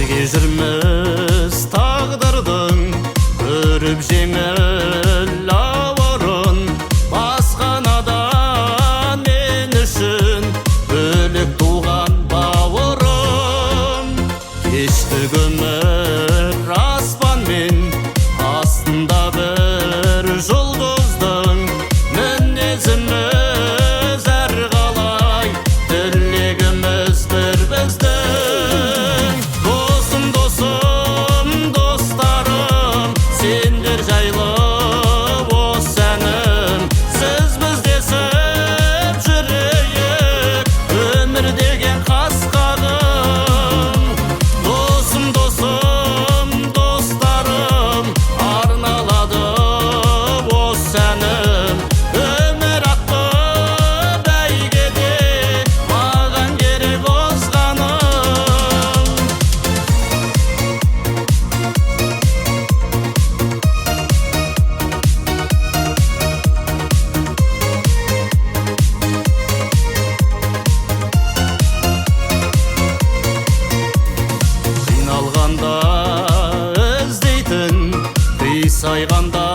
бірге жүрміз тағдырдың көріп жеңіл ауырын. Басқанадан мен үшін бөлек туған бауырым. Кешті өмір аспан мен астында бір жұлдыздың. Мінезіміз әр қалай, тілегіміз бір біздің. Досым, досым, достарым, сендер жайлы осы әнім. Сіз біз десіп жүрейік, өмір деген қас қағым. Досым, досым, достарым, арналады осы әнім. Өмір атты бәйгеде маған керек озғаным. Қиналғанда іздейтін, қисайғанда